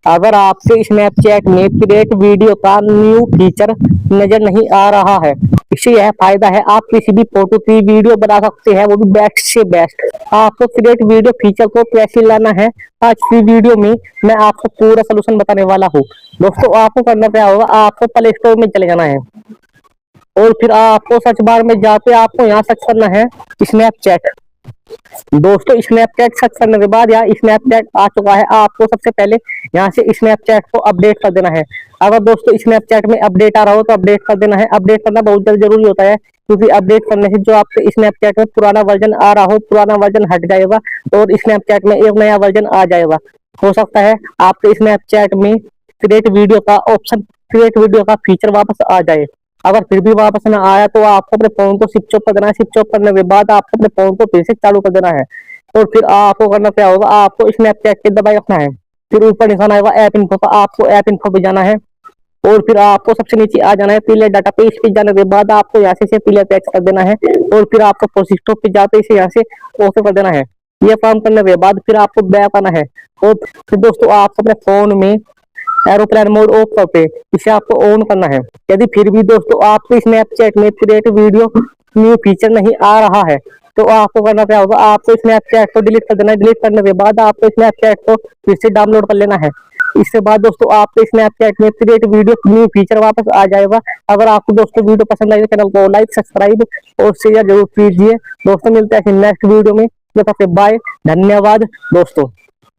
अगर आपसे स्नैपचैट में क्रिएट वीडियो का न्यू फीचर नजर नहीं आ रहा है, इससे यह फायदा है आप किसी भी फोटो की वीडियो बना सकते हैं, वो भी बेस्ट से बेस्ट। आपको क्रिएट वीडियो फीचर को कैसे लाना है, आज की वीडियो में मैं आपको पूरा सोल्यूशन बताने वाला हूँ। दोस्तों आपको करना क्या होगा, आपको प्ले स्टोर में चले जाना है और फिर आपको सर्च बार में जाके आपको यहाँ सर्च करना है स्नैपचैट। दोस्तों स्नैपचैट सर्च करने के बाद यहाँ स्नैपचैट आ चुका है। आपको सबसे पहले यहाँ से स्नैपचैट को अपडेट कर देना है। अगर दोस्तों स्नैपचैट में अपडेट आ रहा हो तो अपडेट कर देना है। अपडेट करना बहुत जरूरी होता है, क्योंकि अपडेट करने से जो आपके स्नैपचैट में पुराना वर्जन आ रहा हो, पुराना वर्जन हट जाएगा और स्नैपचैट में एक नया वर्जन आ जाएगा। हो सकता है आपके स्नैपचैट में क्रिएट वीडियो का ऑप्शन, क्रिएट वीडियो का फीचर वापस आ जाए। अगर फिर भी वापस ना आया तो आपको अपने फोन को स्विच ऑफ कर देना है। स्विच ऑफ करने के बाद आपको अपने फोन को फिर से चालू कर देना है और फिर आपको करना क्या होगा, आपको स्नैपचैट के दबाए रखना है। फिर ऊपर निशान आएगा ऐप इन्फो का, आपको ऐप इन्फो पे जाना है और फिर आपको सबसे नीचे आ जाना है पीले डाटा पे। इस पे जाने के बाद आपको यहाँ से पीले पे कर देना है और फिर आपको प्रोसिस्टो पे जाते इसे यहाँ से ओके कर देना है। ये काम करने के बाद फिर आपको बैक आना है और फिर दोस्तों आपको अपने फोन में एरोप्लेन मोड ऑफ करके इसे आपको ऑन करना है। यदि फिर भी दोस्तों आपको स्नैपचैट में क्रिएट वीडियो न्यू फीचर नहीं आ रहा है तो आपको करना क्या होगा, आपको स्नैपचैट को डिलीट कर देना है। डिलीट करने के बाद आपको स्नैपचैट को फिर से डाउनलोड कर लेना है। इसके बाद दोस्तों आपके स्नैपचैट में क्रिएट वीडियो न्यू फीचर वापस आ जाएगा। अगर आपको दोस्तों वीडियो पसंद आई तो चैनल को लाइक, सब्सक्राइब और शेयर जरूर कीजिए। दोस्तों मिलते हैं नेक्स्ट वीडियो में, तब तक बाय, धन्यवाद दोस्तों।